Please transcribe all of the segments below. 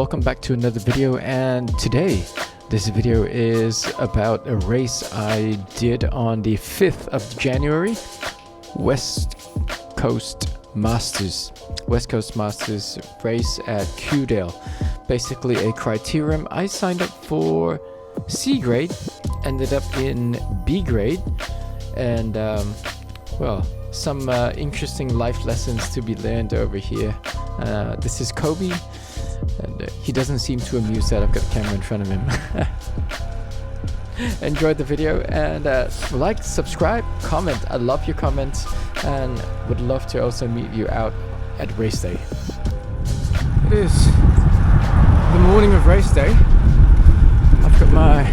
welcome back to another video, and today this video is about a race I did on the 5th of January, West Coast Masters race at Kewdale. Basically a criterium. I signed up for C grade, ended up in B grade, and well, some interesting life lessons to be learned over here. This is Kobe, and he doesn't seem too amused that I've got the camera in front of him. Enjoyed the video, and like, subscribe, comment. I love your comments, and would love to also meet you out at race day. It is the morning of race day. I've got my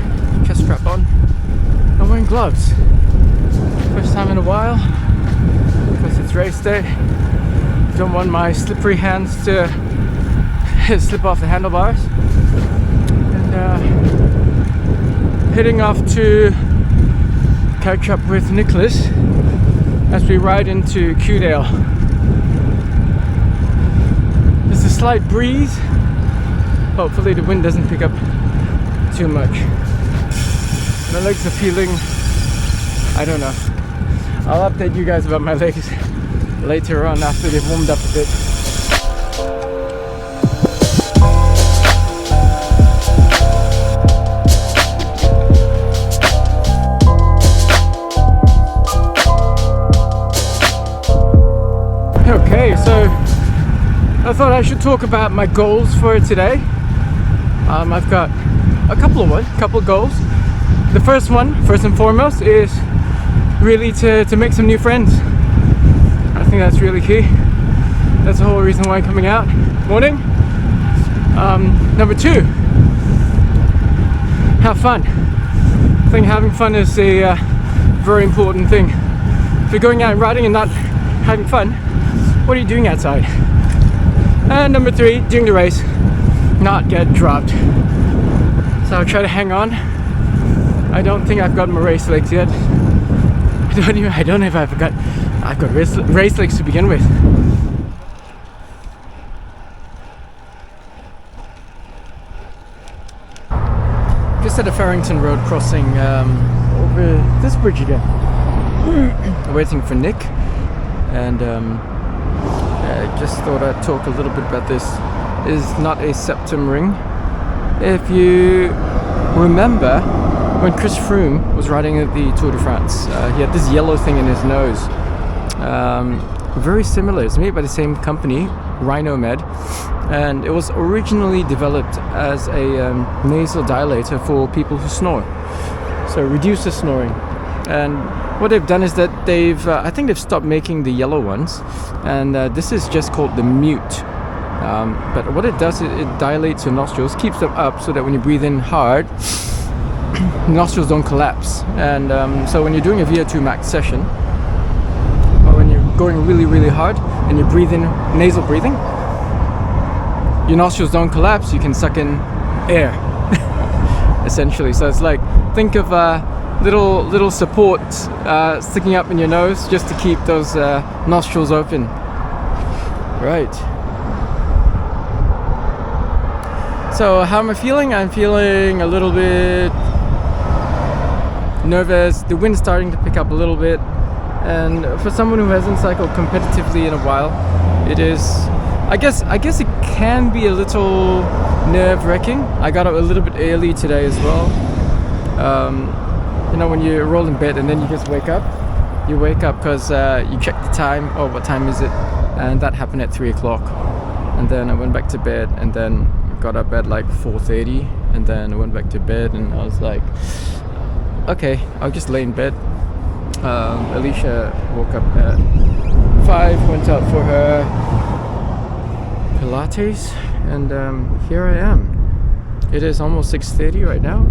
chest strap on. I'm wearing gloves. First time in a while, because it's race day. Don't want my slippery hands to slip off the handlebars. And heading off to catch up with Nicholas as we ride into Kewdale. There's a slight breeze. Hopefully the wind doesn't pick up too much. My legs are feeling, I don't know. I'll update you guys about my legs later on after they've warmed up a bit. Okay, so I thought I should talk about my goals for today. I've got a couple of goals. The first one, first and foremost, is really to make some new friends. I think that's really key. That's the whole reason why I'm coming out. Morning. Number two, have fun. I think having fun is a very important thing. If you're going out and riding and not having fun, what are you doing outside? And number three, during the race, not get dropped. So I'll try to hang on. I don't think I've got my race legs yet. I don't know if I've got race legs to begin with. Just at the Farrington Road crossing over this bridge again. Waiting for Nick, and I just thought I'd talk a little bit about this. It is not a septum ring. If you remember, when Chris Froome was riding at the Tour de France, he had this yellow thing in his nose. Very similar. It's made by the same company, Rhino Med, and it was originally developed as a nasal dilator for people who snore. So reduce the snoring. And what they've done is that I think they've stopped making the yellow ones, and this is just called the Mute. But what it does is it dilates your nostrils, keeps them up so that when you breathe in hard, nostrils don't collapse. And so when you're doing a VO2 max session, or when you're going really, really hard and you breathe in nasal breathing, your nostrils don't collapse. You can suck in air, essentially. So it's like, think of little supports sticking up in your nose just to keep those nostrils open. Right. So how am I feeling? I'm feeling a little bit nervous. The wind's starting to pick up a little bit, and for someone who hasn't cycled competitively in a while, it is, I guess it can be a little nerve-wracking. I got up a little bit early today as well. You know, when you roll in bed and then you just wake up. You wake up because you check the time. Oh, what time is it? And that happened at 3 o'clock. And then I went back to bed, and then got up at like 4:30, and then I went back to bed, and I was like, okay, I'll just lay in bed. Alicia woke up at 5, went out for her Pilates, and here I am. It is almost 6:30 right now.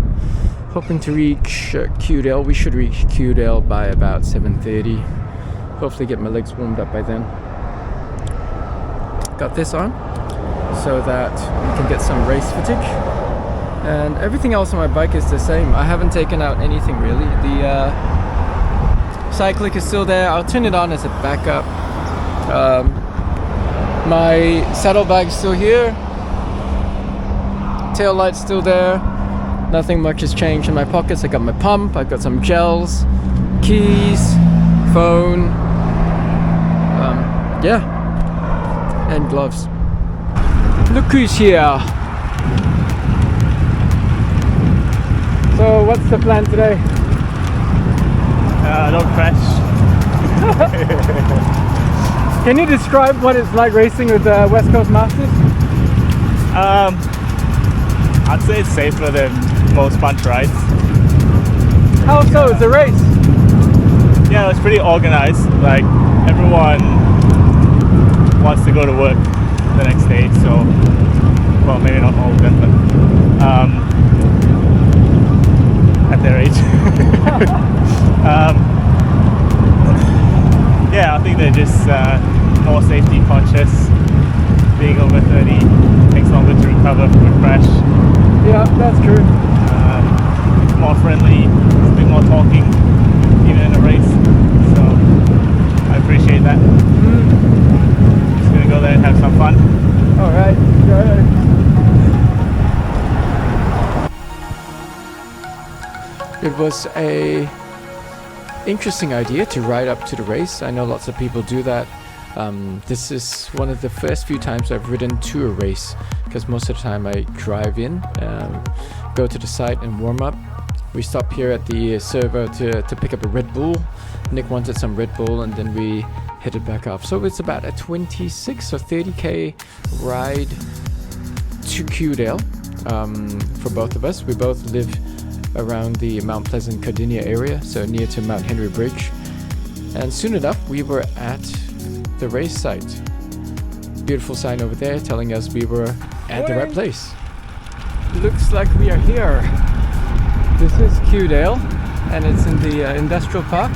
Hoping to reach Kewdale. We should reach Kewdale by about 7:30. Hopefully get my legs warmed up by then. Got this on so that we can get some race footage. And everything else on my bike is the same. I haven't taken out anything really. The cyclic is still there. I'll turn it on as a backup. My saddlebag is still here. tail light's still there. Nothing much has changed in my pockets. I got my pump, I've got some gels, keys, phone, yeah, and gloves. Look who's here. So what's the plan today? Don't crash. Can you describe what it's like racing with the West Coast Masters? I'd say it's safer than most bunch rides. How so? It's a race. Yeah, it's pretty organized. Like everyone wants to go to work the next day, so well, maybe not all of them, but at their age. Yeah, I think they're just more safety conscious. Being over 30 takes longer to recover from a crash. Yeah, that's true. More friendly, a bit more talking, even in a race. So I appreciate that. Just gonna go there and have some fun. All right, go. It was a interesting idea to ride up to the race. I know lots of people do that. This is one of the first few times I've ridden to a race, because most of the time I drive in, go to the site and warm up. We stop here at the server to pick up a Red Bull. Nick wanted some Red Bull, and then we headed back off. So it's about a 26 or 30k ride to Kewdale for both of us. We both live around the Mount Pleasant Cardinia area, so near to Mount Henry Bridge. And soon enough we were at the race site. Beautiful sign over there telling us we were at the right place. Looks like we are here. This is Kewdale and it's in the industrial park.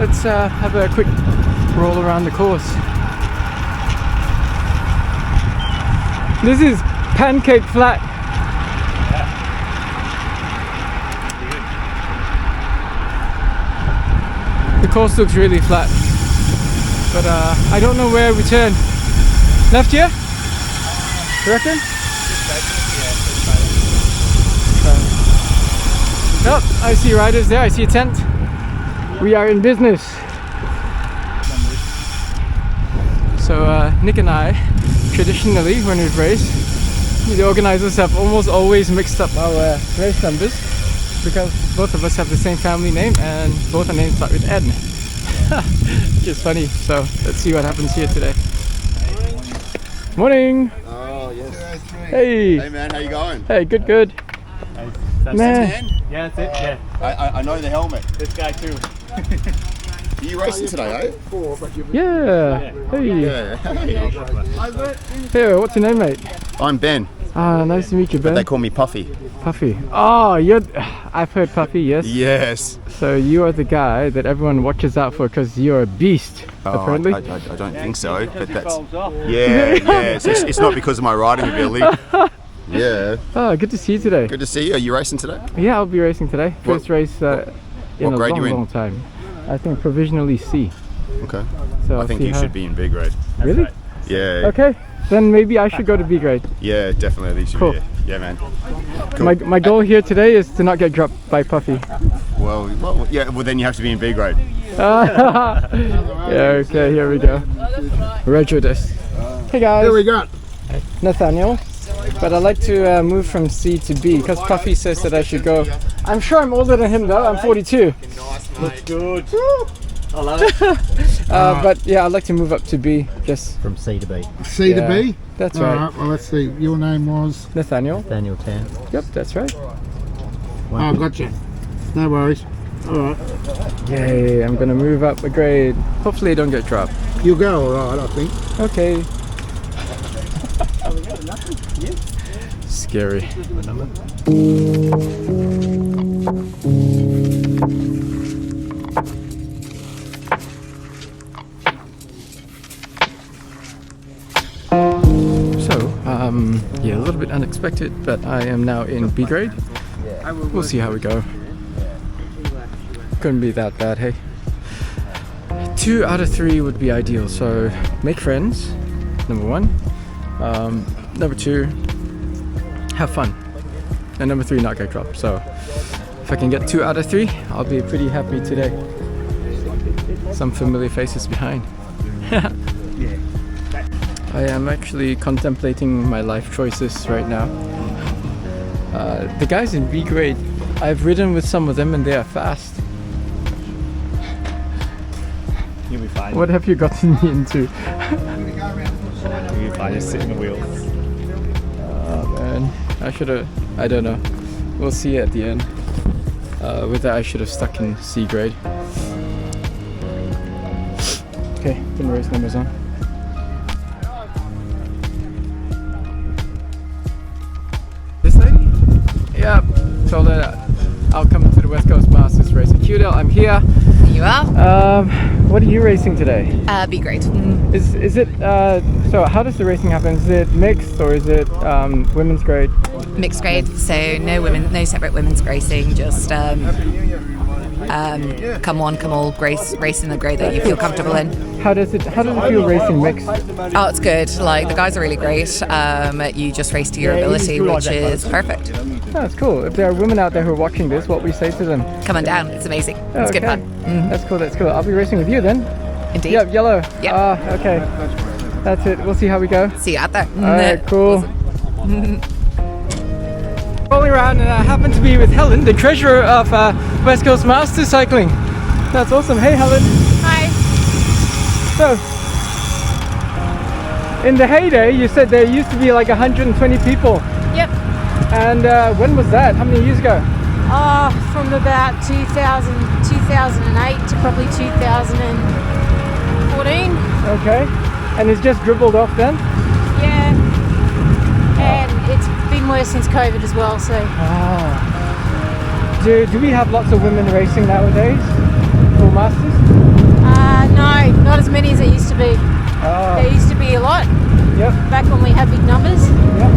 Let's have a quick roll around the course. This is pancake flat. The course looks really flat, but I don't know where we turn. Left here? You reckon? Oh, I see riders there, I see a tent. We are in business. So Nick and I, traditionally when we race, the organizers have almost always mixed up our race numbers, because both of us have the same family name and both our names start with N. Which is funny, so let's see what happens here today. Morning! Oh, yes. Hey! Hey man, how you going? Hey, good, good. That's Man. Yeah, that's it. Yeah. I know the helmet. This guy too. Are you racing today, eh? Yeah! Hey! Yeah. Hey, what's your name, mate? I'm Ben, Ah, nice to meet you, but Ben. they call me Puffy. Puffy. Oh, I've heard Puffy, yes. Yes. So you are the guy that everyone watches out for because you're a beast, apparently. I don't think so, but that's... Yeah. It's not because of my riding ability. Yeah. Oh, good to see you today. Good to see you. Are you racing today? Yeah, I'll be racing today. First race in a grade you in? long time. I think provisionally C. Okay. So I think you should be in B grade. Really? Right. Yeah. Okay. Then maybe I should go to B grade. Yeah, definitely. You should Cool. be there. Yeah, man. Cool. My goal here today is to not get dropped by Puffy. Well, then you have to be in B grade. Yeah, okay, here we go. Roger this. Hey guys. Here we got. Nathaniel. But I'd like to move from C to B because Puffy says that I should go. I'm sure I'm older than him though, I'm 42. Looks good. Hello. But yeah, I'd like to move up to B, just From C to B. C Yeah. to B? that's right. Alright, well let's see. Your name was... Nathaniel. Daniel 10. Yep, that's right. Oh, gotcha. No worries. Alright. Yay, I'm gonna move up a grade. Hopefully I don't get dropped. You'll go alright, I think. Okay. Scary. Yeah, a little bit unexpected, but I am now in B grade. We'll see how we go. Couldn't be that bad, hey? 2 out of 3 would be ideal, so make friends, number 1. Number 2, have fun. And number 3, not get dropped. So if I can get 2 out of 3, I'll be pretty happy today. Some familiar faces behind. I am actually contemplating my life choices right now. The guys in B grade, I've ridden with some of them and they are fast. You'll be fine. What have you gotten me into? You'll be fine. Just sit in the wheels. Oh man, I should have. I don't know. We'll see at the end. With that, I should have stuck in C grade. Okay, put the race numbers on. This lady? Yeah, told her that I'll come to the West Coast Masters race at Kewdale. I'm here. You are? What are you racing today? B grade. Is it so how does the racing happen? Is it mixed or is it women's grade? Mixed grade, so no separate women's racing, just come one, come all, race in the grade that you feel comfortable in. How does it feel racing mixed? Oh, it's good. Like, the guys are really great. You just race to your ability, which is perfect. Oh, that's cool. If there are women out there who are watching this, what we say to them? Come on down. It's amazing. It's good fun. That's cool. I'll be racing with you then. Indeed. Yep, yellow. Yep. Ah, okay. That's it. We'll see how we go. See you out there. Alright, cool. Rolling around and I happen to be with Helen, the treasurer of West Coast Masters Cycling. That's awesome. Hey Helen. Hi. So, in the heyday, you said there used to be like 120 people. Yep. And when was that? How many years ago? From about 2008 to probably 2014. Okay. And it's just dribbled off then? Yeah. And it's been worse since COVID as well, so. Do we have lots of women racing nowadays for Masters? No, not as many as there used to be. There used to be a lot. Yep. Back when we had big numbers. Yep.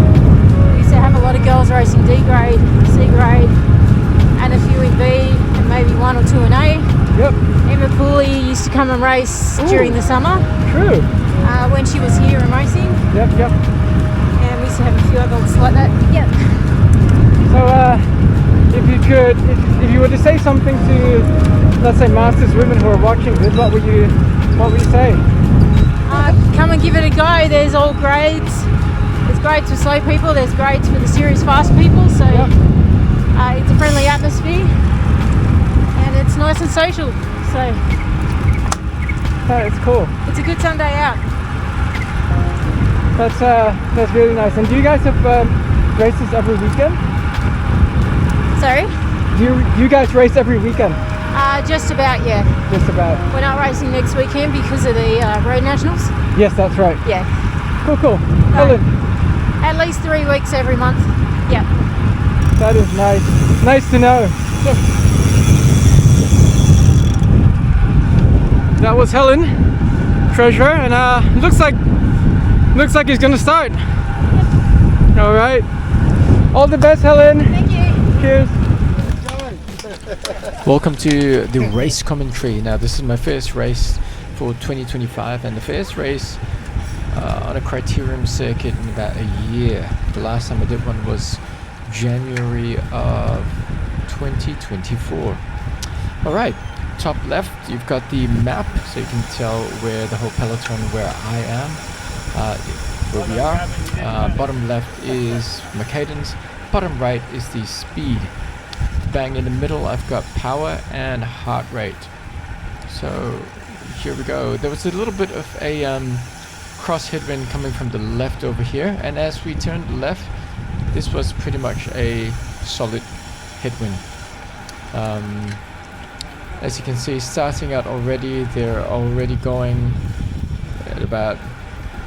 We used to have a lot of girls racing D grade, C grade, and a few in B, and maybe 1 or 2 in A. Yep. Emma Pooley used to come and race during the summer. True. When she was here and racing. Yep. And we used to have a few others like that. Yep. So, if you were to say something to, let's say, Masters women who are watching this, what would you say? Come and give it a go. There's all grades. There's grades for slow people. There's grades for the serious fast people. So it's a friendly atmosphere, and it's nice and social. So It's cool. it's a good Sunday out. That's really nice. And do you guys have races every weekend? Sorry? Do you guys race every weekend? Just about, yeah. Just about. We're not racing next weekend because of the road nationals. Yes, that's right. Yeah. Cool. Helen, At least 3 weeks every month. Yeah. that is nice. Nice to know. Yes. That was Helen, treasurer, and looks like he's gonna start. All right. All the best, Helen. Thank you. Cheers. Welcome to the race commentary. Now, this is my first race for 2025, and the first race on a criterium circuit in about a year. The last time I did one was January of 2024. All right. Top left, you've got the map, so you can tell where the whole peloton, where I am, where we are. Bottom left is my cadence. Bottom right is the speed. Bang in the middle, I've got power and heart rate. So here we go. There was a little bit of a cross headwind coming from the left over here, and as we turned left, this was pretty much a solid headwind. As you can see, starting out already, they're already going at about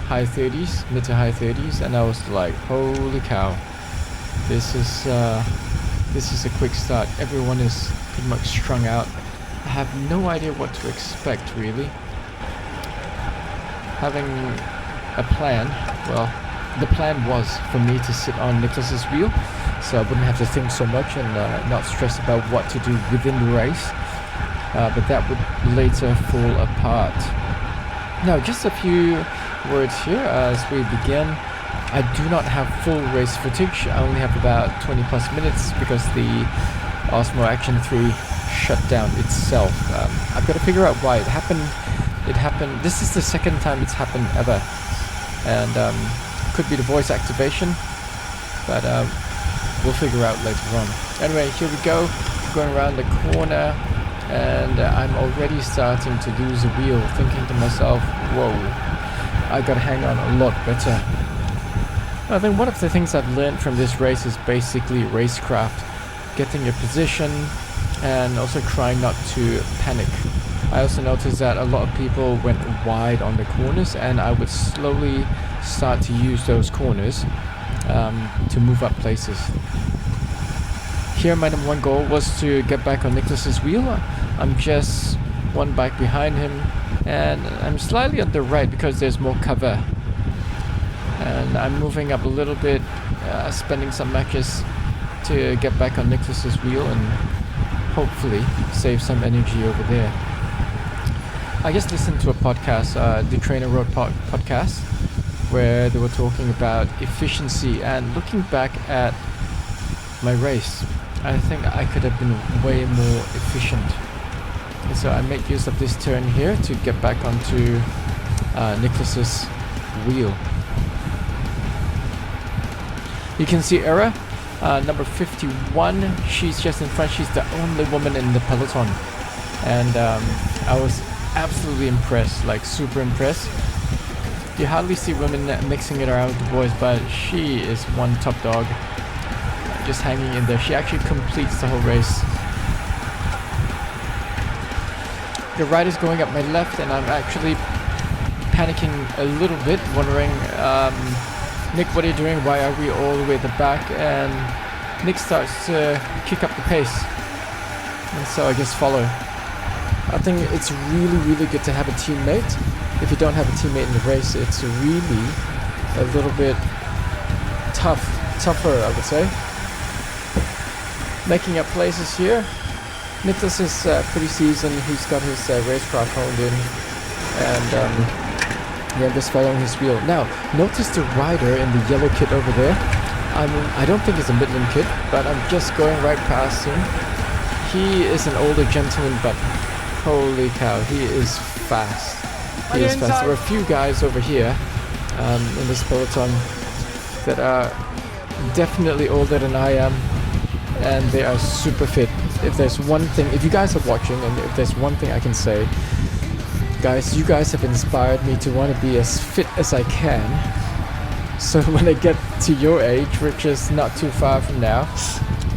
high 30s, mid to high 30s, and I was like, holy cow, this is a quick start. Everyone is pretty much strung out. I have no idea what to expect, really. Having a plan, well, the plan was for me to sit on Nicholas's wheel, so I wouldn't have to think so much and not stress about what to do within the race. But that would later fall apart. Now, just a few words here as we begin. I do not have full race footage. I only have about 20 plus minutes because the Osmo Action 3 shut down itself. I've got to figure out why it happened. This is the second time it's happened ever, and could be the voice activation, but we'll figure out later on. Anyway, here we go, going around the corner, and I'm already starting to lose a wheel, thinking to myself, whoa, I gotta hang on a lot better. I think one of the things I've learned from this race is basically racecraft, getting your position and also trying not to panic. I also noticed that a lot of people went wide on the corners, and I would slowly start to use those corners to move up places. Here my number one goal was to get back on Nicholas's wheel. I'm just one bike behind him, and I'm slightly on the right because there's more cover. And I'm moving up a little bit, spending some matches to get back on Nicholas's wheel and hopefully save some energy over there. I just listened to a podcast, the Trainer Road podcast, where they were talking about efficiency, and looking back at my race, I think I could have been way more efficient. And so I made use of this turn here to get back onto Nicholas's wheel. You can see Ira, number 51. She's just in front. She's the only woman in the peloton, and I was absolutely impressed, like super impressed. You hardly see women mixing it around with the boys, but she is one top dog, just hanging in there. She actually completes the whole race. The rider's going up my left, and I'm actually panicking a little bit, wondering, Nick, what are you doing? Why are we all the way at the back? And Nick starts to kick up the pace, and so I just follow. I think it's really, really good to have a teammate. If you don't have a teammate in the race, it's really a little bit tougher, I would say. Making up places here. Nicholas is pretty seasoned. He's got his racecraft honed in, and yeah, I'm just following his wheel. Now, notice the rider in the yellow kit over there. I don't think it's a Midland kit, but I'm just going right past him. He is an older gentleman, but holy cow, he is fast. He is fast. There are a few guys over here in this peloton that are definitely older than I am, and they are super fit. If there's one thing, if you guys are watching, and if there's one thing I can say, guys, you guys have inspired me to want to be as fit as I can. So when I get to your age, which is not too far from now,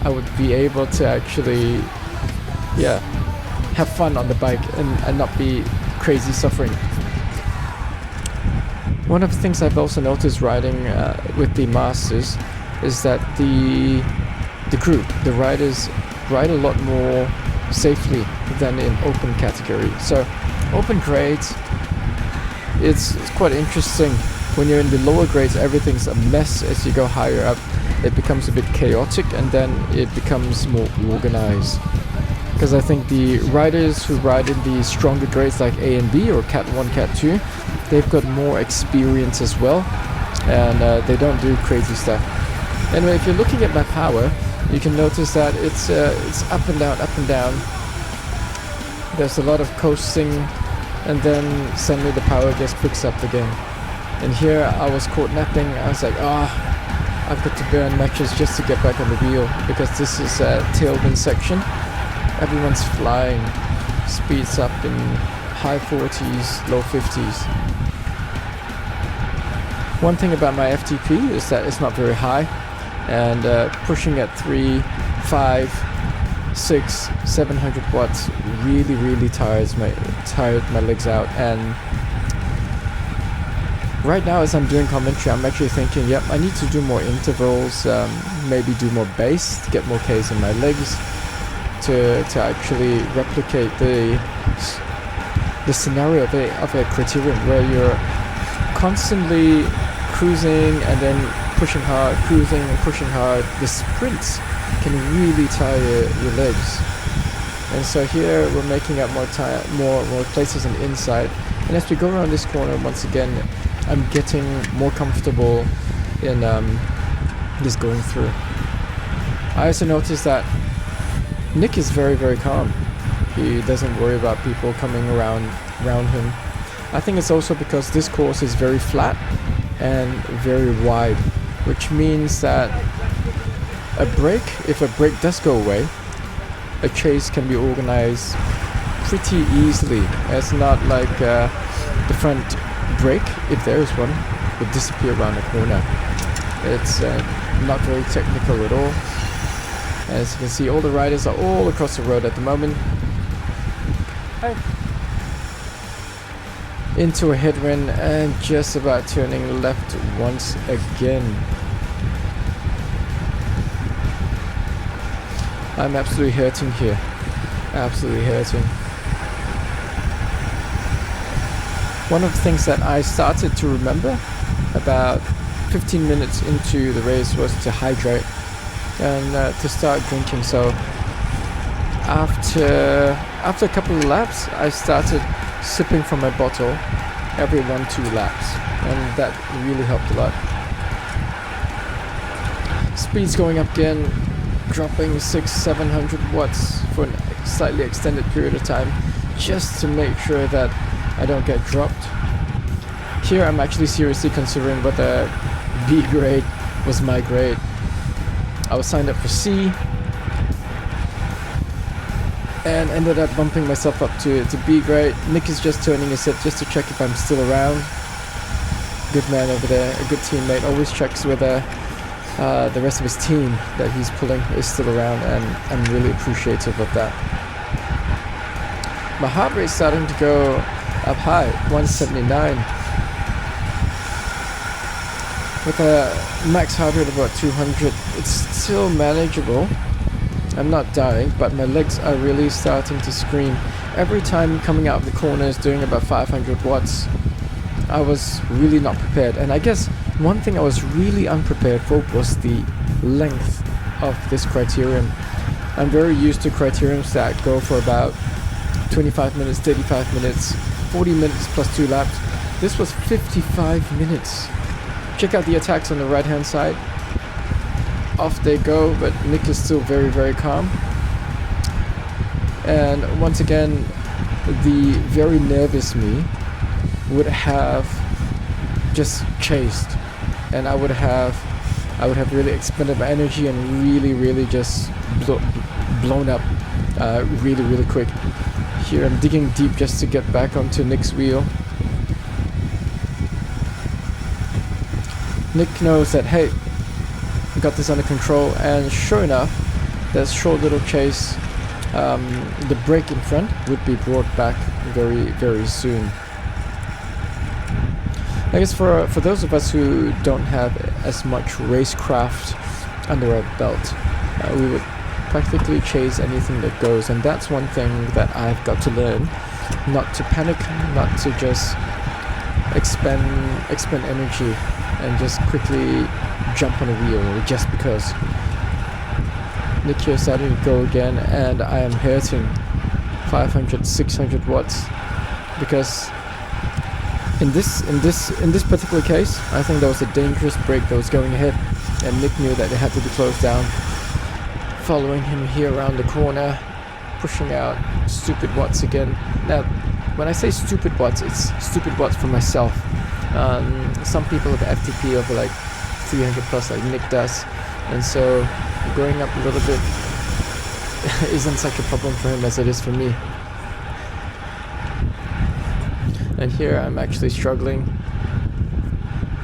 I would be able to actually, yeah, have fun on the bike and not be crazy suffering. One of the things I've also noticed riding with the Masters is that the crew, the riders, ride a lot more safely than in open category. So open grades, it's quite interesting. When you're in the lower grades, everything's a mess. As you go higher up, it becomes a bit chaotic, and then it becomes more organized. Because I think the riders who ride in the stronger grades like A and B or Cat 1, Cat 2, they've got more experience as well, and they don't do crazy stuff. Anyway, if you're looking at my power, you can notice that it's up and down, up and down. There's a lot of coasting, and then suddenly the power just picks up again. And here I was caught napping. I was like, I've got to burn matches just to get back on the wheel, because this is a tailwind section. Everyone's flying, speeds up in high 40s, low 50s. One thing about my FTP is that it's not very high, and pushing at 3, 5, 6, 700 watts really tired my legs out. And right now, as I'm doing commentary, I'm actually thinking, yep, I need to do more intervals, maybe do more bass to get more Ks in my legs, to actually replicate the scenario of a criterium where you're constantly cruising and then pushing hard, cruising and pushing hard. The sprints can really tire your legs. And so here we're making up more places on the inside. And as we go around this corner once again, I'm getting more comfortable in just going through. I also noticed that Nick is very, very calm. He doesn't worry about people coming around him. I think it's also because this course is very flat and very wide, which means that if a break does go away, a chase can be organized pretty easily. It's not like the front brake, if there is one, would disappear around the corner. It's not very technical at all. As you can see, all the riders are all across the road at the moment. Into a headwind and just about turning left once again. I'm absolutely hurting here. Absolutely hurting. One of the things that I started to remember about 15 minutes into the race was to hydrate and to start drinking. So after a couple of laps, I started sipping from my bottle every 1-2 laps, and that really helped a lot. Speed's going up again, dropping 600-700 watts for a slightly extended period of time, just to make sure that I don't get dropped. Here I'm actually seriously considering whether B grade was my grade. I was signed up for C and ended up bumping myself up to B grade. Nick is just turning his head just to check if I'm still around. Good man over there, a good teammate, always checks whether the rest of his team that he's pulling is still around, and I'm really appreciative of that. My heart rate's starting to go up high, 179. With a max heart rate of about 200, it's still manageable. I'm not dying, but my legs are really starting to scream. Every time coming out of the corners doing about 500 watts, I was really not prepared. And I guess one thing I was really unprepared for was the length of this criterium. I'm very used to criteriums that go for about 25 minutes, 35 minutes, 40 minutes plus 2 laps. This was 55 minutes. Check out the attacks on the right hand side. Off they go, but Nick is still very, very calm. And once again, the very nervous me would have just chased, and I would have really expended my energy and really just blown up really quick. Here I'm digging deep just to get back onto Nick's wheel. Nick knows that, hey, we got this under control, and sure enough, that short little chase, the break in front would be brought back very soon. I guess for those of us who don't have as much racecraft under our belt, we would practically chase anything that goes, and that's one thing that I've got to learn: not to panic, not to just expend energy and just quickly jump on a wheel just because. Nick here starting to go again, and I am hurting 500, 600 watts, because in this particular case, I think there was a dangerous break that was going ahead, and Nick knew that it had to be closed down. Following him here around the corner, pushing out stupid watts again. Now, when I say stupid watts, it's stupid watts for myself. Some people have FTP over like 300 plus, like Nick does, and so going up a little bit isn't such a problem for him as it is for me. And here I'm actually struggling.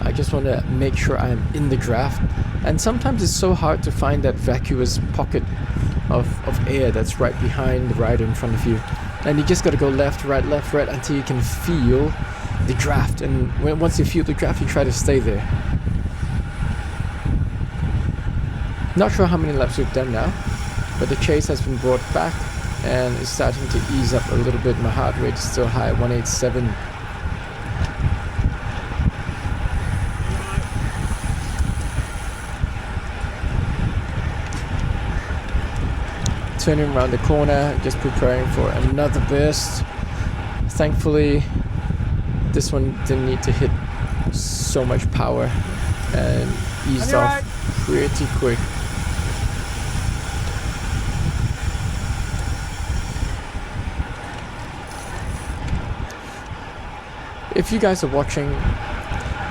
I just want to make sure I'm in the draft, and sometimes it's so hard to find that vacuous pocket of air that's right behind the rider in front of you, and you just got to go left, right until you can feel the draft, and once you feel the draft, you try to stay there. Not sure how many laps we've done now, but the chase has been brought back and it's starting to ease up a little bit. My heart rate is still high, 187. Turning around the corner, just preparing for another burst. Thankfully, this one didn't need to hit so much power, and eased off pretty quick. If you guys are watching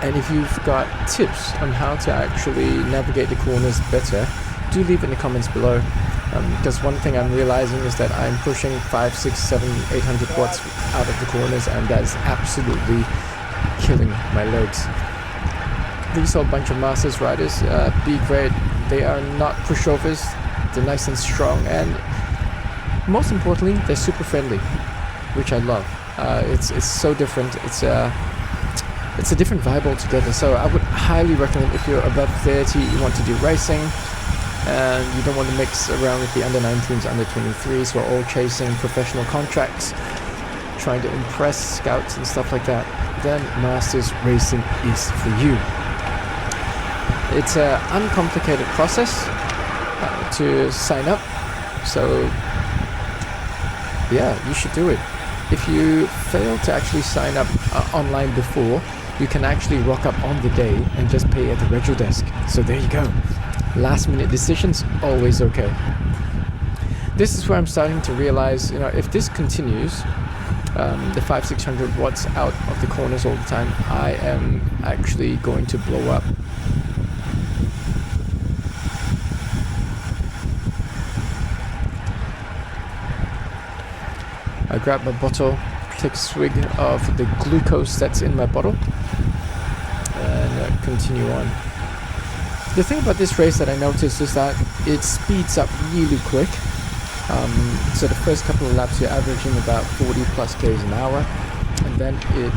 and if you've got tips on how to actually navigate the corners better, do leave in the comments below. Because one thing I'm realizing is that I'm pushing 5, 6, 7, 800 watts out of the corners, and that is absolutely killing my legs. These are a bunch of Masters riders, B grade. They are not pushovers, they're nice and strong, and most importantly, they're super friendly, which I love. It's so different. It's a different vibe altogether. So I would highly recommend, if you're above 30, you want to do racing, and you don't want to mix around with the under 19s, under 23s who are all chasing professional contracts, trying to impress scouts and stuff like that, then Masters Racing is for you. It's an uncomplicated process to sign up, so yeah, you should do it. If you fail to actually sign up online before, you can actually rock up on the day and just pay at the rego desk. So there you go. Last minute decisions, always okay. This is where I'm starting to realize, if this continues, the 500-600 watts out of the corners all the time, I am actually going to blow up. I grab my bottle, take a swig of the glucose that's in my bottle, and continue on. The thing about this race that I noticed is that it speeds up really quick. So the first couple of laps you're averaging about 40 plus k's an hour, and then it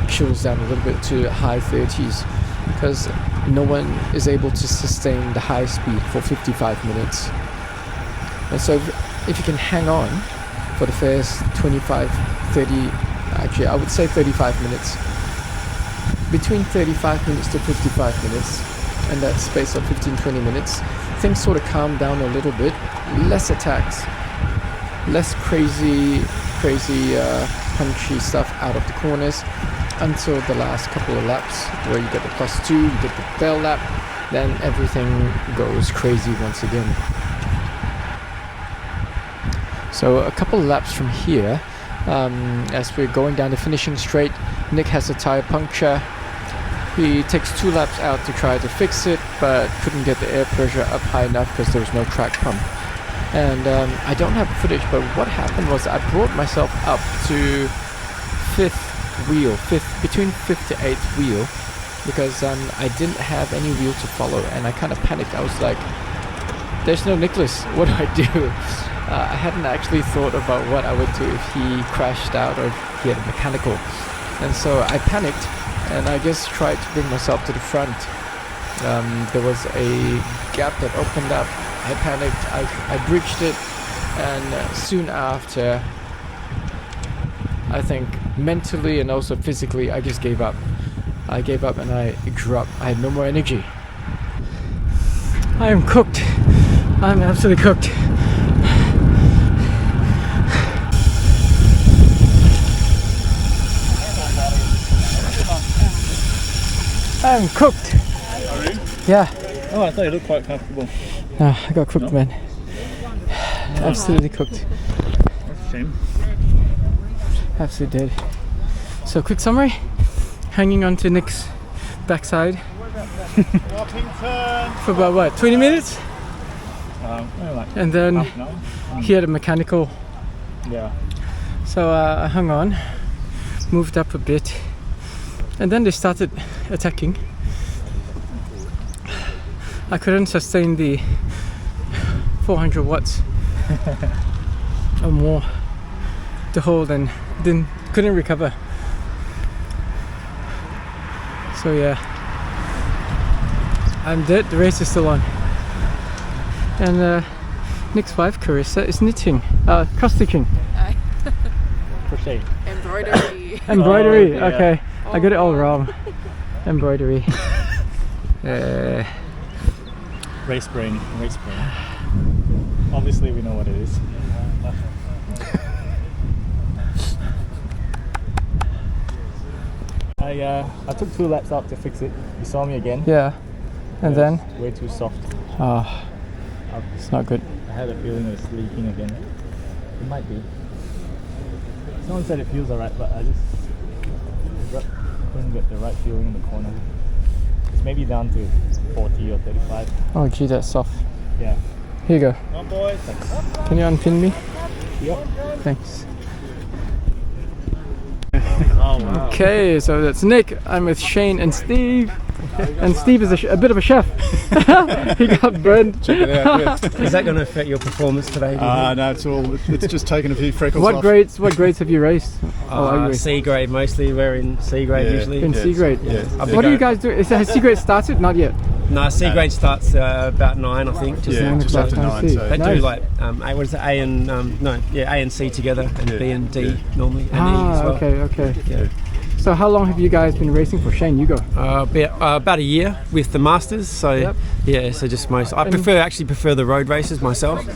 chills down a little bit to high 30s, because no one is able to sustain the high speed for 55 minutes. And so if you can hang on for the first 25, 30, actually I would say 35 minutes, between 35 minutes to 55 minutes, and that space of 15-20 minutes, things sort of calm down a little bit, less attacks, less crazy punchy stuff out of the corners, until the last couple of laps where you get the +2, you get the tail lap, then everything goes crazy once again. So a couple of laps from here, as we're going down the finishing straight, Nick has a tire puncture. He takes 2 laps out to try to fix it, but couldn't get the air pressure up high enough because there was no track pump. And I don't have footage, but what happened was I brought myself up to between 5th to 8th wheel, because I didn't have any wheel to follow, and I kind of panicked. I was like, there's no Nicholas, what do I do? I hadn't actually thought about what I would do if he crashed out or if he had a mechanical. And so I panicked, and I just tried to bring myself to the front. There was a gap that opened up. I panicked, I bridged it, and soon after, I think mentally and also physically, I just gave up. I gave up and I dropped. I had no more energy. I am cooked. I'm absolutely cooked. I'm cooked. Are you? Yeah. Oh, I thought you looked quite comfortable. No, I got cooked, man. Absolutely cooked. That's a shame. Absolutely dead. So, quick summary. Hanging on to Nick's backside for about what, 20 minutes? Like and then half an hour. he had a mechanical. Yeah. So I hung on, moved up a bit, and then they started attacking. I couldn't sustain the 400 watts or more to hold, and couldn't recover. So yeah, I'm dead. The race is still on. And Nick's wife, Carissa, is knitting, cross-stitching. Crochet. Embroidery. Embroidery, Oh, yeah. okay. I got it all wrong. Embroidery. Race brain. Obviously we know what it is. I took 2 laps out to fix it. You saw me again. Yeah. And then? Way too soft. Ah, it's not good. I had a feeling it's leaking again. It might be. Someone said it feels alright, but I just couldn't get the right feeling in the corner. It's maybe down to 40 or 35. Oh gee, that's soft. Yeah. Here you go. Come on, boys. Thanks. Can you unpin me? Yep. Thanks. Oh, wow. Okay, so that's Nick. I'm with Shane and Steve. And Steve is a bit of a chef. He got burned. Check it out. Yeah. Is that going to affect your performance today? No, it's just taken a few freckles What off. grades have you raced? Are you racing? C grade mostly. We're in C grade usually. In C grade? Yeah. What do you guys do? Has C grade started? Not yet. No, C grade starts about 9, I think. Just after 9. So. They do like what is it? A and A and C together, and B and D normally, and E as well. Okay. Yeah. So how long have you guys been racing for? Shane, you go. About a year with the Masters. So so just most. I prefer the road races myself. To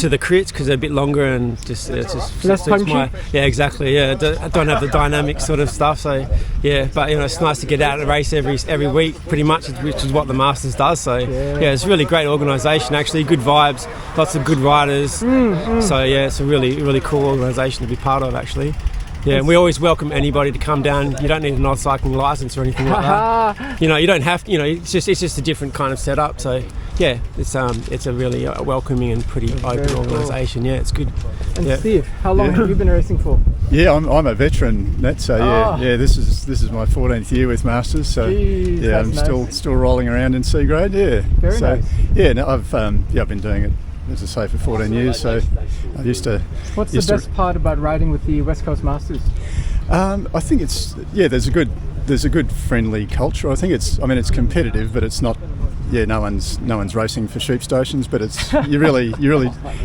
the crits because they're a bit longer and just less punchy. Yeah, exactly. Yeah, I don't have the dynamic sort of stuff. So yeah, but it's nice to get out and race every week, pretty much, which is what the Masters does. So yeah, it's a really great organisation. Actually, good vibes, lots of good riders. So yeah, it's a really cool organisation to be part of. Actually. Yeah, and we always welcome anybody to come down. You don't need an odd cycling licence or anything like that. You don't have to. It's just a different kind of setup. So yeah, it's a really welcoming and pretty open organisation. Yeah, it's good. And Steve, how long have you been racing for? Yeah, I'm a veteran, Nat. So yeah, this is my 14th year with Masters. So Jeez, I'm nice. still rolling around in C grade. Yeah, very nice. Yeah, no, I've been doing it, as I say, for 14 years. So I used to. What's the best part about riding with the West Coast Masters? I think there's a good friendly culture. I think it's competitive, but it's not. Yeah, no one's racing for sheep stations, but it's you really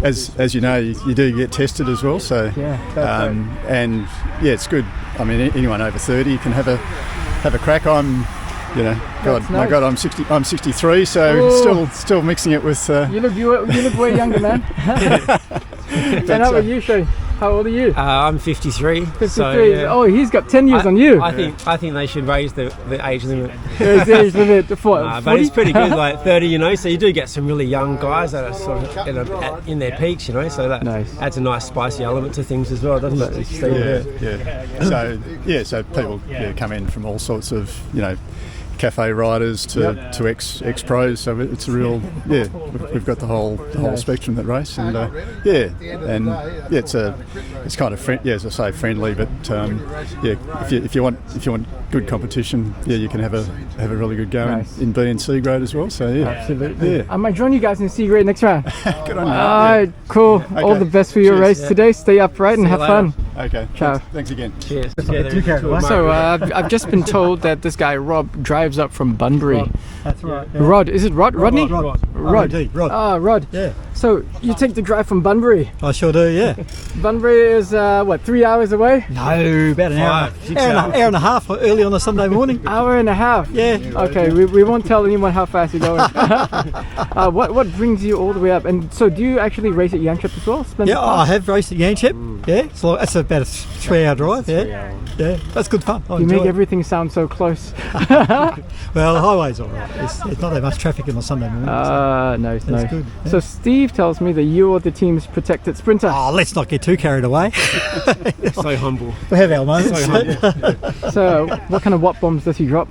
as you know you do get tested as well. So and yeah, it's good. I mean, anyone over 30 can have a crack. I'm 63, so still mixing it with. You look way younger, man. And how about you, Shane? How old are you? I'm 53. 53. So, yeah. Oh, he's got 10 years on you. I think they should raise the age limit. The age limit to 40? But it's pretty good, like 30. So you do get some really young guys that are sort of in their peaks. So that adds a nice spicy element to things as well, doesn't it? So people come in from all sorts of cafe riders to ex pros, so it's a real we've got the whole spectrum that race, and it's kind of as I say, friendly, but if you want good competition, you can have a really good go in B and C grade as well. So absolutely. I might join you guys in C grade next round. Good on you. All right, cool. Okay. All the best for your race today. Stay upright and have fun. Okay. Ciao. Thanks again. Cheers. So I've just been told that this guy Rob drives up from Bunbury. That's right. Yeah. Rod, is it Rod? Rodney? Rod. Rod. Ah, Rod. Yeah. So you take the drive from Bunbury? I sure do, yeah. Bunbury is 3 hours away? No, about an hour and a half early on a Sunday morning. Hour and a half? Yeah. Okay, we won't tell anyone how fast you're going. What brings you all the way up? And so do you actually race at Yanchep as well? I have raced at Yanchep. Yeah, so that's about a 3-hour drive. Yeah, that's good fun. You make everything sound so close. Well, the highway's all right. It's not that much traffic on a Sunday morning. No. Good. Yeah. So Steve tells me that you're the team's protected sprinter. Oh, let's not get too carried away. So humble. We have our moments. So humble. So what kind of watt bombs does he drop?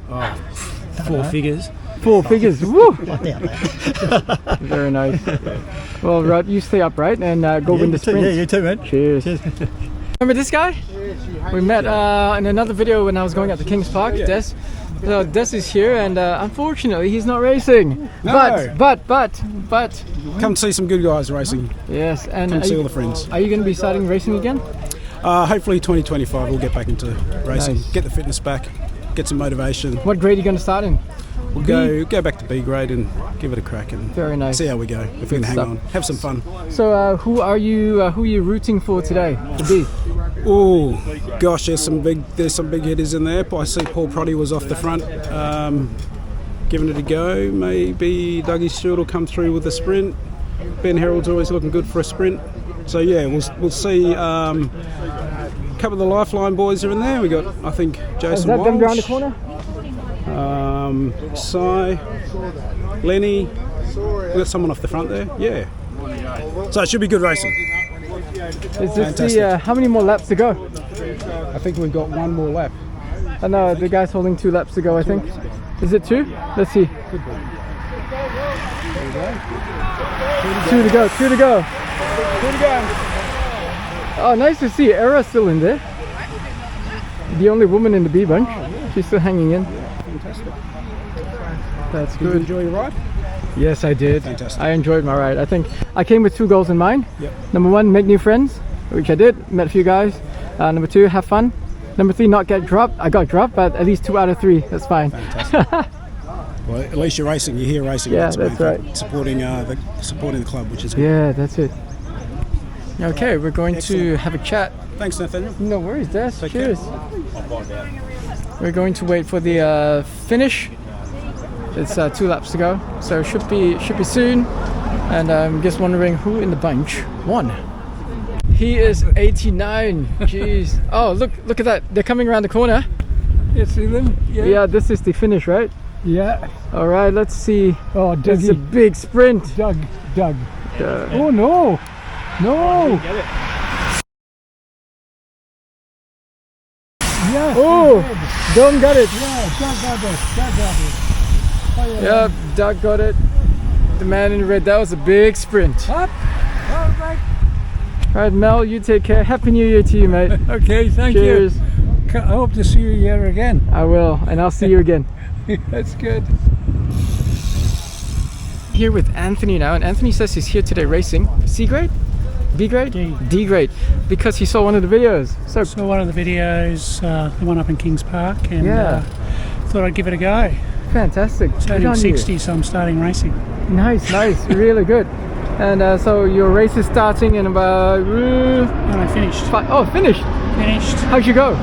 4 figures. 4 figures. Woo! I doubt that. Very nice. Well, Rod, you stay upright and go win the sprint. Yeah, you too, man. Cheers. Remember this guy? We met in another video when I was going out to Kings Park. Des. So Des is here, and unfortunately he's not racing. No. But Come see some good guys racing. yes, and Come see all the friends. Are you going to be starting racing again? Hopefully 2025 we'll get back into racing, Nice. get the fitness back, get some motivation. What grade are you going to start in? We'll go back to B grade and give it a crack and Very nice. see how we go. If we can hang stuff. on, have some fun. So who are you rooting for today to be? Oh gosh, there's some big hitters in there. I see Paul Proddy was off the front, giving it a go. Maybe Dougie Stewart will come through with the sprint. Ben Harold's always looking good for a sprint. So yeah, we'll see. A couple of the Lifeline boys are in there. We got, I think, Jason Is that them Walsh. around the corner? Cy, Lenny. We've got someone off the front there. Yeah. So it should be good racing. Is this the, how many more laps to go? I think we've got one more lap. Oh no, the guy's holding 2 laps to go, I think. Is it 2? Let's see. 2 to go, 2 to go. 2 to go. Oh, nice to see Ira's still in there. The only woman in the B bunch. She's still hanging in. Fantastic. That's Did you good. enjoy your ride? Yes, I did. Fantastic. I enjoyed my ride. I think I came with 2 goals in mind. Yep. Number 1, make new friends, which I did. Met a few guys. Number 2, have fun. Number 3, not get dropped. I got dropped, but at least 2 out of 3. That's fine. Fantastic. Well, at least you're racing. You're here racing. Yeah, the that's main thing. right. Supporting the club, which is good. Yeah, that's it. Okay, we're going to Excellent. have a chat. Thanks, Nathaniel. No worries, Des. Take Cheers. We're going to wait for the finish. It's 2 laps to go, so should be soon. And I'm just wondering who in the bunch won. He is 89. Jeez. Oh, look at that. They're coming around the corner. You see them? Yeah, this is the finish, right? Yeah. All right, let's see. Oh, It's a big sprint. Doug. Oh no. No. Yes. Oh, Dom got it. Yeah, Doug got it. Yeah, Doug got it. The man in red. That was a big sprint. Up. All right. All right, Mel, you take care. Happy New Year to you, mate. Okay, thank Cheers. you. I hope to see you here again. I will, and I'll see you again. That's good. Here with Anthony now, and Anthony says he's here today racing. C grade? B grade? D grade. Because he saw one of the videos. So Saw one of the videos, the one up in Kings Park, and Yeah. thought I'd give it a go. fantastic. Good Turning on 60, so I'm starting racing. you. Nice, really good. And so your race is starting in about And I finished. finished. Finished. How'd you go?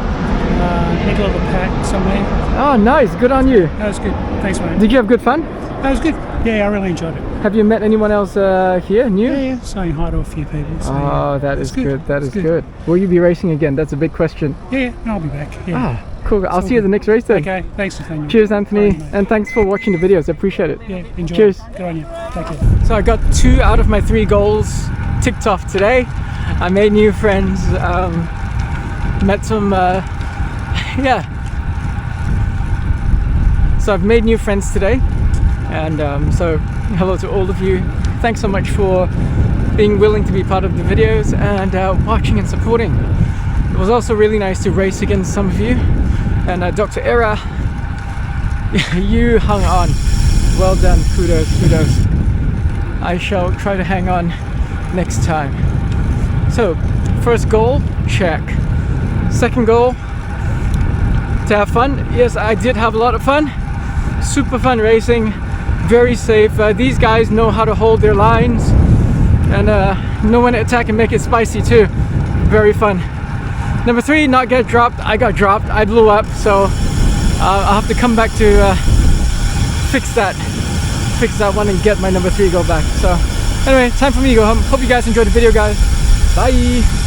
Middle of the pack somewhere. Oh, nice. Good on you. That was good. Thanks, mate. Did you have good fun? That was good. Yeah, I really enjoyed it. Have you met anyone else here, new? Yeah. Saying hi to a few people. So, Oh, that it's is good. That is It's good. Will you be racing again? That's a big question. Yeah, I'll be back. Yeah. Ah, cool. I'll all see you at the good. next race then. Okay, thanks, Nathaniel. Cheers, Anthony, Bye, mate. and thanks for watching the videos. I appreciate it. Yeah, enjoy. Cheers. Good on you. Take care. So I got 2 out of my 3 goals ticked off today. I made new friends, met some, yeah. So I've made new friends today, and so hello to all of you. Thanks so much for being willing to be part of the videos and watching and supporting. It was also really nice to race against some of you, and Dr. Ira, you hung on. Well done, kudos. I shall try to hang on next time. So, first goal, check. Second goal, to have fun. Yes, I did have a lot of fun. Super fun racing, very safe. These guys know how to hold their lines and know when to attack and make it spicy too. Very fun. Number 3, not get dropped. I got dropped. I blew up, so I'll have to come back to fix that one and get my number 3 goal back. So anyway, time for me to go home. Hope you guys enjoyed the video, guys. Bye.